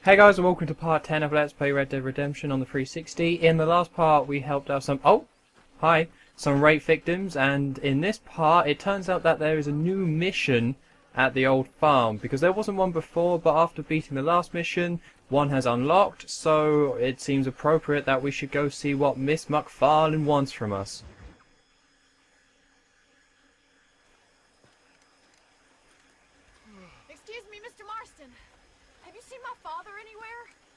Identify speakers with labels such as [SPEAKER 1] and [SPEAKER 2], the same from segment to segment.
[SPEAKER 1] Hey guys, and welcome to part 10 of Let's Play Red Dead Redemption on the 360. In the last part we helped out some rape victims, and in this part it turns out that there is a new mission at the old farm, because there wasn't one before, but after beating the last mission, one has unlocked, so it seems appropriate that we should go see what Miss McFarlane wants from us.
[SPEAKER 2] Excuse me, Mr. Marston. Have you seen my father anywhere?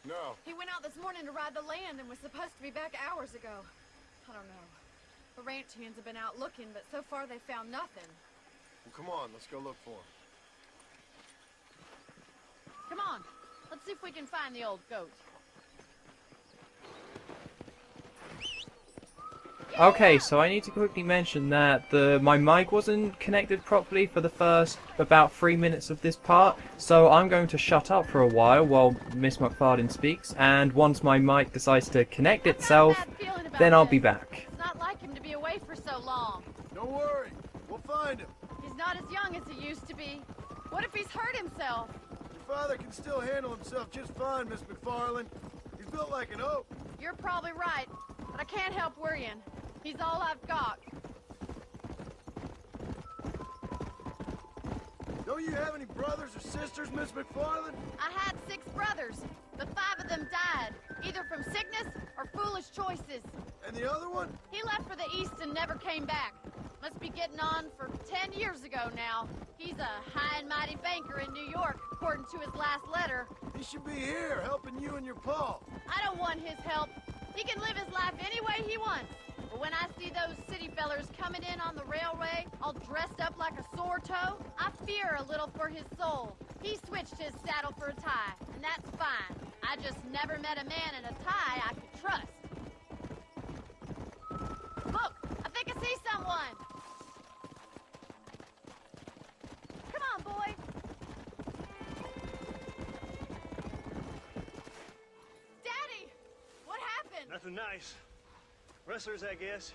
[SPEAKER 3] No.
[SPEAKER 2] He went out this morning to ride the land and was supposed to be back hours ago. I don't know. The ranch hands have been out looking, but so far they found nothing.
[SPEAKER 3] Well, come on, let's go look for him.
[SPEAKER 2] Come on, let's see if we can find the old goat.
[SPEAKER 1] Okay, so I need to quickly mention that my mic wasn't connected properly for the first about 3 minutes of this part, so I'm going to shut up for a while Miss McFarlane speaks, and once my mic decides to connect itself, then I'll be back.
[SPEAKER 2] It's not like him to be away for so long.
[SPEAKER 3] Don't worry, we'll find him.
[SPEAKER 2] He's not as young as he used to be. What if he's hurt himself?
[SPEAKER 3] Your father can still handle himself just fine, Miss McFarlane. He's built like an oak.
[SPEAKER 2] You're probably right, but I can't help worrying. He's all I've got.
[SPEAKER 3] Don't you have any brothers or sisters, Miss McFarlane?
[SPEAKER 2] I had 6 brothers, but 5 of them died, either from sickness or foolish choices.
[SPEAKER 3] And the other one?
[SPEAKER 2] He left for the east and never came back. Must be getting on for 10 years ago now. He's a high and mighty banker in New York, according to his last letter.
[SPEAKER 3] He should be here, helping you and your pa.
[SPEAKER 2] I don't want his help. He can live his life any way he wants. But when I see those city fellers coming in on the railway, all dressed up like a sore toe, I fear a little for his soul. He switched his saddle for a tie, and that's fine. I just never met a man in a tie I could trust. Look, I think I see someone. Come on, boy. Daddy, what happened?
[SPEAKER 4] Nothing nice. Rustlers, I guess.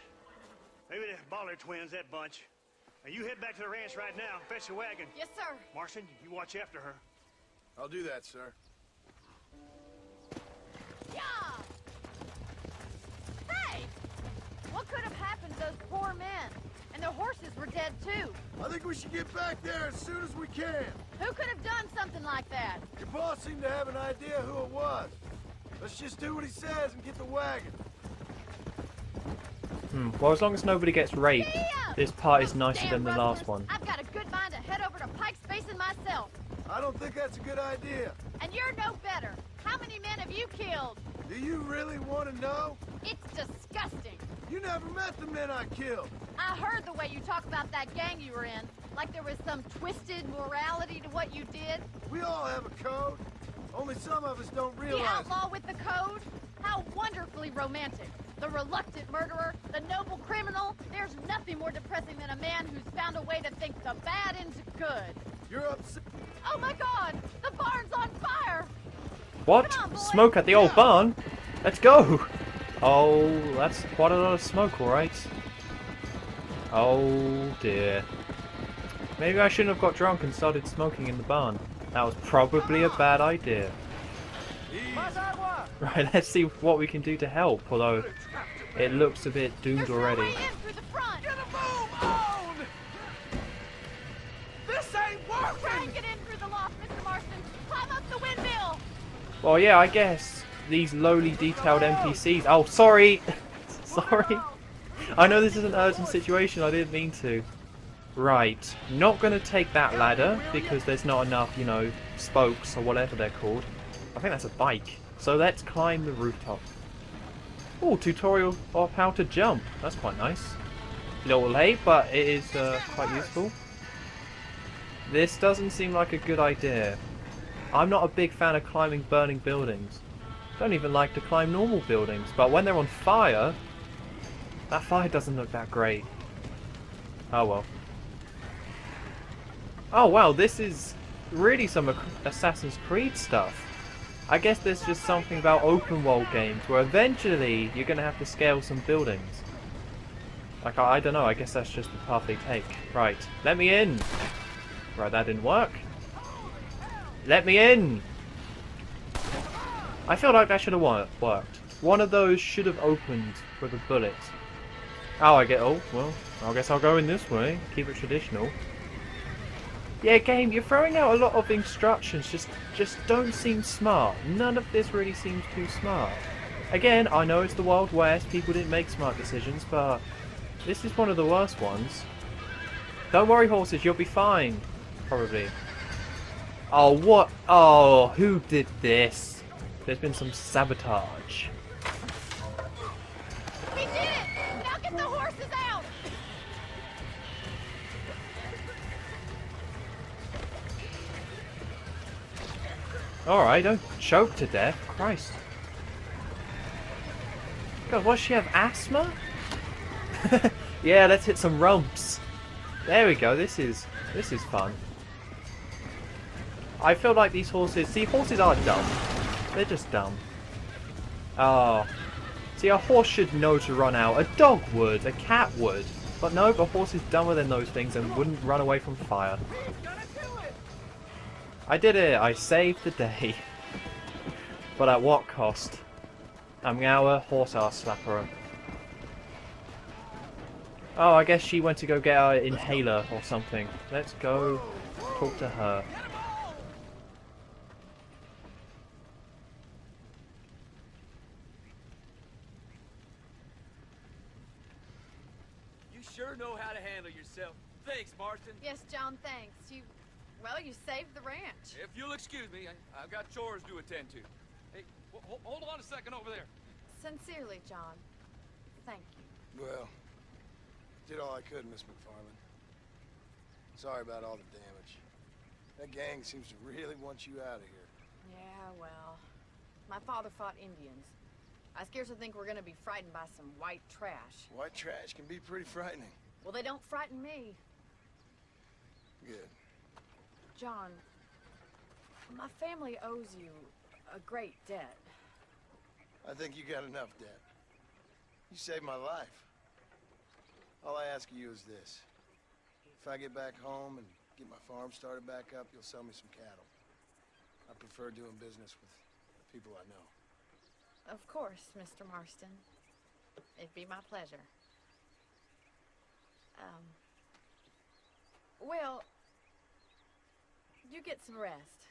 [SPEAKER 4] Maybe the Baller twins, that bunch. Now you head back to the ranch right now and fetch the wagon.
[SPEAKER 2] Yes, sir.
[SPEAKER 4] Marston, you watch after her.
[SPEAKER 3] I'll do that, sir.
[SPEAKER 2] Yeah! Hey! What could have happened to those poor men? And their horses were dead, too.
[SPEAKER 3] I think we should get back there as soon as we can.
[SPEAKER 2] Who could have done something like that?
[SPEAKER 3] Your boss seemed to have an idea who it was. Let's just do what he says and get the wagon.
[SPEAKER 1] Well, as long as nobody gets raped,
[SPEAKER 2] Yeah!
[SPEAKER 1] this part is
[SPEAKER 2] Those
[SPEAKER 1] nicer
[SPEAKER 2] damn
[SPEAKER 1] than the last
[SPEAKER 2] rustlers.
[SPEAKER 1] one.
[SPEAKER 2] I've got a good mind to head over to Pike's Basin myself.
[SPEAKER 3] I don't think that's a good idea.
[SPEAKER 2] And you're no better. How many men have you killed?
[SPEAKER 3] Do you really want to know?
[SPEAKER 2] It's disgusting.
[SPEAKER 3] You never met the men I killed.
[SPEAKER 2] I heard the way you talk about that gang you were in. Like there was some twisted morality to what you did.
[SPEAKER 3] We all have a code. Only some of us don't
[SPEAKER 2] The
[SPEAKER 3] realize it.
[SPEAKER 2] outlaw with the code? How wonderfully romantic. The reluctant murderer, the noble criminal. There's nothing more depressing than a man who's found a way to think the bad into good.
[SPEAKER 3] You're upset.
[SPEAKER 2] Oh my god! The barn's on fire!
[SPEAKER 1] What?
[SPEAKER 2] Come on, boy.
[SPEAKER 1] Smoke at the old barn? Let's go! Oh, that's quite a lot of smoke, alright. Oh dear. Maybe I shouldn't have got drunk and started smoking in the barn. That was probably a bad idea. Right, let's see what we can do to help, although it looks a bit doomed
[SPEAKER 2] There's
[SPEAKER 1] already.
[SPEAKER 2] no way in through the front!
[SPEAKER 5] Get a move on! This ain't
[SPEAKER 2] Try and
[SPEAKER 5] working!
[SPEAKER 2] get in through the loft, Mr. Marston! Climb up the windmill!
[SPEAKER 1] Well, yeah, I guess these lowly detailed NPCs... Oh, sorry! Sorry. I know this is an urgent situation, I didn't mean to. Right, not going to take that ladder, because there's not enough, you know, spokes or whatever they're called. I think that's a bike. So let's climb the rooftop. Oh, tutorial of how to jump. That's quite nice. A little late, but it is quite useful. This doesn't seem like a good idea. I'm not a big fan of climbing burning buildings. Don't even like to climb normal buildings, but when they're on fire, that fire doesn't look that great. Oh well. Oh wow, this is really some Assassin's Creed stuff. I guess there's just something about open world games where eventually you're going to have to scale some buildings. Like, I don't know, I guess that's just the path they take. Right, let me in! Right, that didn't work. Let me in! I feel like that should have worked. One of those should have opened with a bullet. Oh, well, I guess I'll go in this way. Keep it traditional. Yeah, game, you're throwing out a lot of instructions. Just don't seem smart. None of this really seems too smart. Again, I know it's the Wild West. People didn't make smart decisions, but this is one of the worst ones. Don't worry, horses. You'll be fine. Probably. Oh, what? Oh, who did this? There's been some sabotage.
[SPEAKER 2] He did it! Now get the horses out!
[SPEAKER 1] Alright, don't choke to death. Christ. God, what, she have asthma? Yeah, let's hit some rumps. There we go, this is fun. I feel like these horses... See, horses are dumb. They're just dumb. Oh. See, a horse should know to run out. A dog would. A cat would. But no, a horse is dumber than those things and wouldn't run away from fire. I did it! I saved the day. But at what cost? I'm now a horse ass slapper. Oh, I guess she went to go get her inhaler or something. Let's go talk to her.
[SPEAKER 5] You sure know how to handle yourself. Thanks, Marston.
[SPEAKER 2] Yes, John, thanks. Well, you saved the ranch.
[SPEAKER 5] If you'll excuse me, I've got chores to attend to. Hey, hold on a second over there.
[SPEAKER 2] Sincerely, John. Thank you.
[SPEAKER 3] Well, did all I could, Miss McFarland. Sorry about all the damage. That gang seems to really want you out of here.
[SPEAKER 2] Yeah, well, my father fought Indians. I scarcely think we're gonna be frightened by some white trash.
[SPEAKER 3] White trash can be pretty frightening.
[SPEAKER 2] Well, they don't frighten me.
[SPEAKER 3] Good.
[SPEAKER 2] John, my family owes you a great debt.
[SPEAKER 3] I think you got enough debt. You saved my life. All I ask of you is this. If I get back home and get my farm started back up, you'll sell me some cattle. I prefer doing business with the people I know.
[SPEAKER 2] Of course, Mr. Marston. It'd be my pleasure. Well, you get some rest.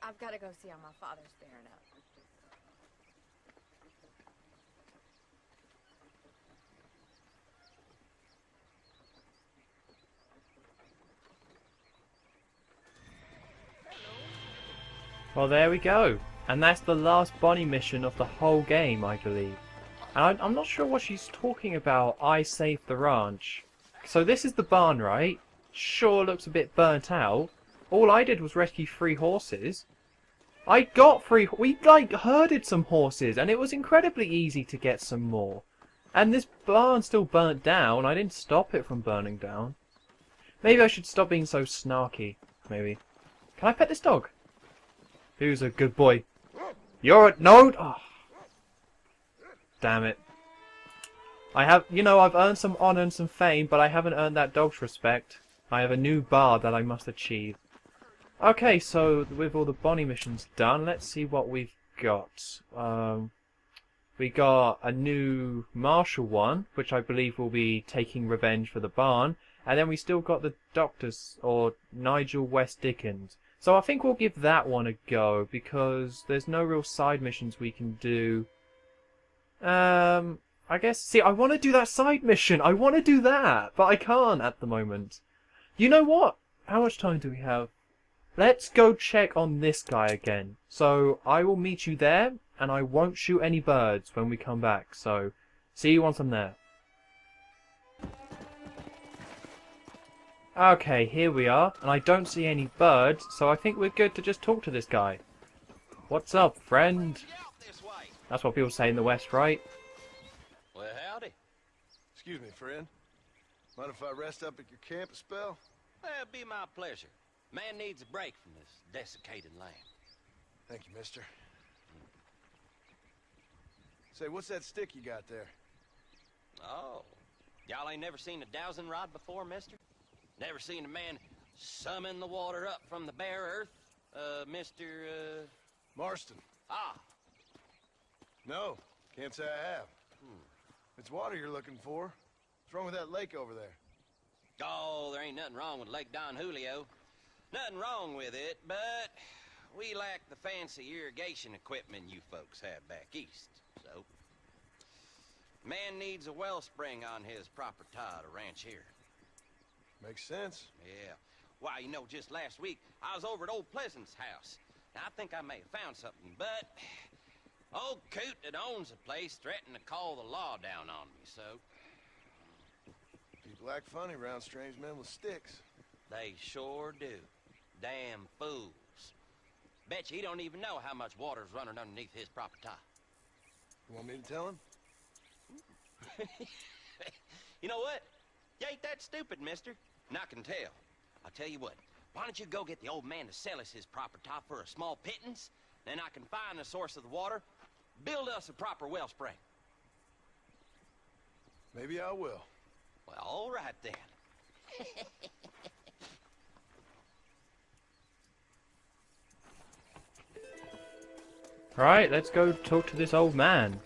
[SPEAKER 2] I've got to go see how my father's bearing up.
[SPEAKER 1] Well, there we go. And that's the last Bonnie mission of the whole game, I believe. And I'm not sure what she's talking about. I saved the ranch. So this is the barn, right? Sure looks a bit burnt out. All I did was rescue 3 horses. I got 3... We, like, herded some horses, and it was incredibly easy to get some more. And this barn still burnt down. I didn't stop it from burning down. Maybe I should stop being so snarky. Maybe. Can I pet this dog? Who's a good boy? You're a... No! Oh. Damn it. I have... You know, I've earned some honor and some fame, but I haven't earned that dog's respect. I have a new bar that I must achieve. Okay, so with all the Bonnie missions done, let's see what we've got. We got a new Marshall one, which I believe will be taking revenge for the barn. And then we still got the Doctor's, or Nigel West Dickens. So I think we'll give that one a go, because there's no real side missions we can do. I guess... See, I want to do that side mission! I want to do that! But I can't at the moment. You know what? How much time do we have? Let's go check on this guy again. So, I will meet you there, and I won't shoot any birds when we come back. So, see you once I'm there. Okay, here we are, and I don't see any birds, so I think we're good to just talk to this guy. What's up, friend? That's what people say in the West, right?
[SPEAKER 6] Well, howdy.
[SPEAKER 3] Excuse me, friend. Mind if I rest up at your camp a spell?
[SPEAKER 6] Well, it'd be my pleasure. Man needs a break from this desiccated land.
[SPEAKER 3] Thank you, mister. Say, what's that stick you got there?
[SPEAKER 6] Oh, y'all ain't never seen a dowsing rod before, mister? Never seen a man summon the water up from the bare earth? Mr.
[SPEAKER 3] Marston.
[SPEAKER 6] Ah,
[SPEAKER 3] No, can't say I have. It's water you're looking for. What's wrong with that lake over there?
[SPEAKER 6] Oh, there ain't nothing wrong with Lake Don Julio. Nothing wrong with it, but we lack the fancy irrigation equipment you folks have back east, so... Man needs a wellspring on his property to ranch here.
[SPEAKER 3] Makes sense.
[SPEAKER 6] Yeah. Why, you know, just last week, I was over at Old Pleasant's house. Now, I think I may have found something, but... Old Coot that owns the place threatened to call the law down on me, so...
[SPEAKER 3] People act funny around strange men with sticks.
[SPEAKER 6] They sure do. Damn fools. Bet you he don't even know how much water's running underneath his property.
[SPEAKER 3] You want me to tell him?
[SPEAKER 6] You know what? You ain't that stupid, mister. And I can tell. I'll tell you what. Why don't you go get the old man to sell us his property for a small pittance? Then I can find the source of the water, build us a proper wellspring.
[SPEAKER 3] Maybe I will.
[SPEAKER 6] Well, all right then.
[SPEAKER 1] Right, let's go talk to this old man.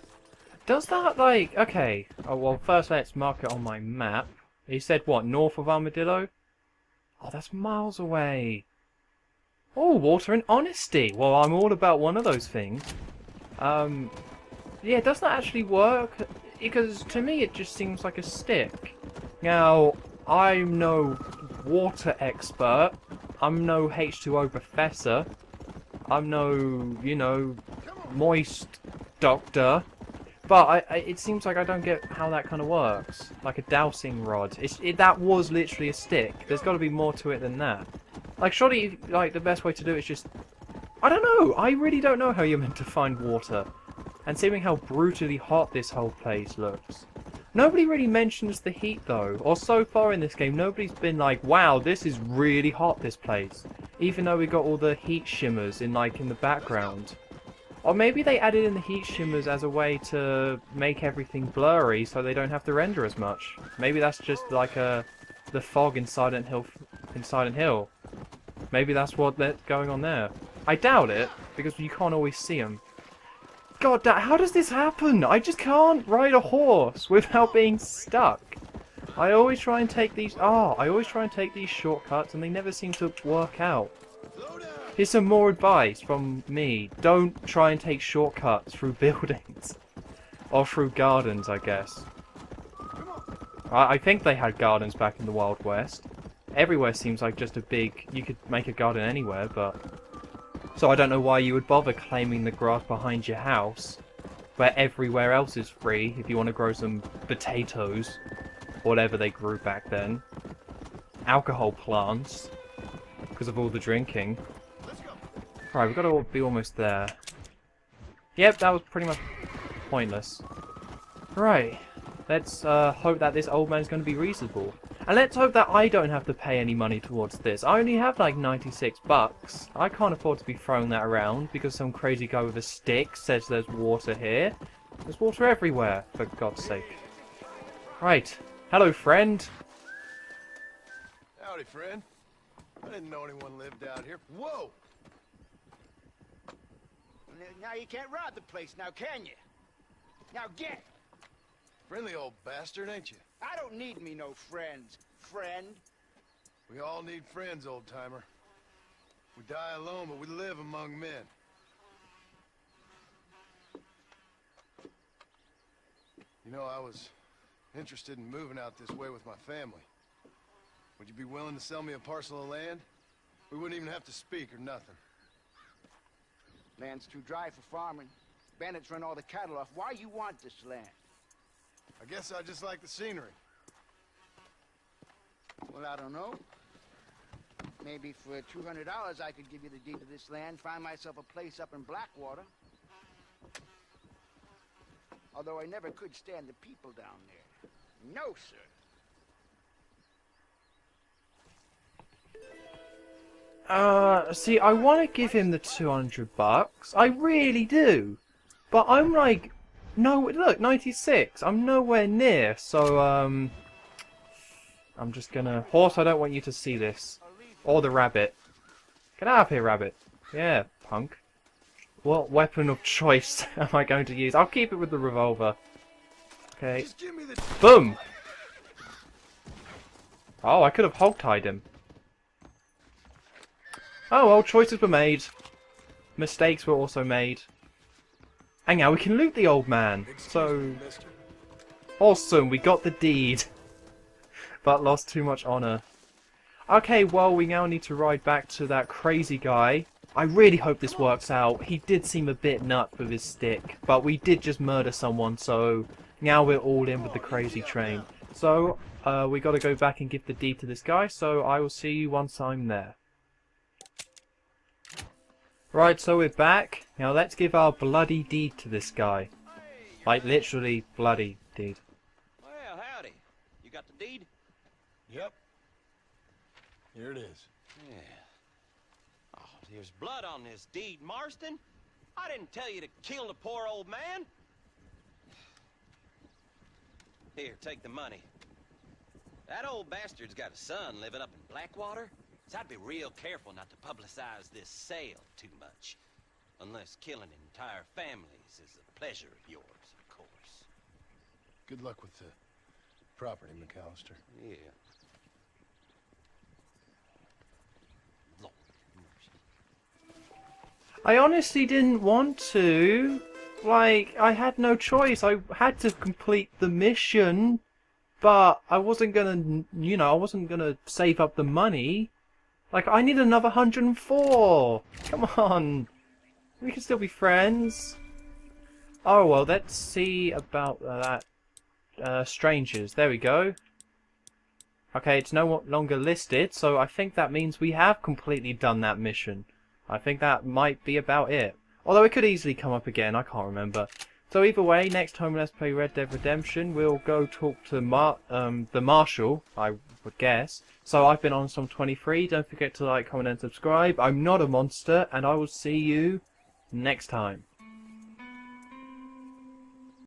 [SPEAKER 1] Does that, like... Okay. Oh, well, first let's mark it on my map. He said, what, north of Armadillo? Oh, that's miles away. Oh, water and honesty. Well, I'm all about one of those things. Yeah, does that actually work? Because to me it just seems like a stick. Now, I'm no water expert. I'm no H2O professor. I'm no, you know, moist doctor. But it seems like I don't get how that kind of works. Like a dowsing rod. That was literally a stick. There's got to be more to it than that. Like, surely, like, the best way to do it is just... I don't know! I really don't know how you're meant to find water. And seeing how brutally hot this whole place looks. Nobody really mentions the heat, though. Or so far in this game, nobody's been like, wow, this is really hot, this place. Even though we got all the heat shimmers in, like, in the background. Or maybe they added in the heat shimmers as a way to make everything blurry so they don't have to render as much. Maybe that's just like the fog in Silent Hill. Maybe that's what they're going on there. I doubt it, because you can't always see them. God damn, how does this happen? I just can't ride a horse without being stuck. I always try and take these shortcuts and they never seem to work out. Here's some more advice from me. Don't try and take shortcuts through buildings. Or through gardens, I guess. I think they had gardens back in the Wild West. Everywhere seems like just a big... You could make a garden anywhere, but... So I don't know why you would bother claiming the grass behind your house, where everywhere else is free if you want to grow some potatoes, or whatever they grew back then. Alcohol plants, because of all the drinking. Right, we've got to be almost there. Yep, that was pretty much pointless. Right, let's hope that this old man's going to be reasonable. And let's hope that I don't have to pay any money towards this. I only have like 96 bucks. I can't afford to be throwing that around because some crazy guy with a stick says there's water here. There's water everywhere, for God's sake. Right. Hello, friend.
[SPEAKER 3] Howdy, friend. I didn't know anyone lived out here. Whoa!
[SPEAKER 7] Now you can't rob the place now, can you? Now get!
[SPEAKER 3] Friendly old bastard, ain't you?
[SPEAKER 7] I don't need me no friends, friend.
[SPEAKER 3] We all need friends, old-timer. We die alone, but we live among men. You know, I was interested in moving out this way with my family. Would you be willing to sell me a parcel of land? We wouldn't even have to speak or nothing.
[SPEAKER 7] Land's too dry for farming. Bandits run all the cattle off. Why you want this land?
[SPEAKER 3] I guess I just like the scenery.
[SPEAKER 7] Well, I don't know. Maybe for $200 I could give you the deed to this land, find myself a place up in Blackwater. Although I never could stand the people down there. No, sir.
[SPEAKER 1] See, I want to give him the 200 bucks. I really do. But I'm like, no, look, 96. I'm nowhere near, so, I'm just gonna... Horse, I don't want you to see this. Or the rabbit. Get out of here, rabbit. Yeah, punk. What weapon of choice am I going to use? I'll keep it with the revolver. Okay.
[SPEAKER 3] Just give me the...
[SPEAKER 1] Boom! Oh, I could have hog-tied him. Oh well, choices were made. Mistakes were also made. And now we can loot the old man. So, awesome, we got the deed. But lost too much honor. Okay, well, we now need to ride back to that crazy guy. I really hope this works out. He did seem a bit nuts with his stick. But we did just murder someone, so now we're all in with the crazy train. So, we gotta go back and give the deed to this guy, so I will see you once I'm there. Right, so we're back. Now let's give our bloody deed to this guy. Like, literally, bloody deed.
[SPEAKER 6] Well, howdy. You got the deed?
[SPEAKER 3] Yep. Here it is.
[SPEAKER 6] Yeah. Oh, there's blood on this deed, Marston. I didn't tell you to kill the poor old man. Here, take the money. That old bastard's got a son living up in Blackwater, so I'd be real careful not to publicize this sale too much. Unless killing entire families is a pleasure of yours, of course.
[SPEAKER 3] Good luck with the property, McAllister.
[SPEAKER 6] Yeah. Lord mercy.
[SPEAKER 1] I honestly didn't want to. Like, I had no choice. I had to complete the mission. But I wasn't gonna, you know, I wasn't gonna save up the money. Like, I need another 104! Come on! We can still be friends. Oh, well, let's see about that. Strangers. There we go. Okay, it's no longer listed, so I think that means we have completely done that mission. I think that might be about it. Although it could easily come up again, I can't remember. So either way, next time Let's Play Red Dead Redemption, we'll go talk to the Marshal, I would guess. So I've been OnStorm23, don't forget to like, comment and subscribe. I'm not a monster, and I will see you next time.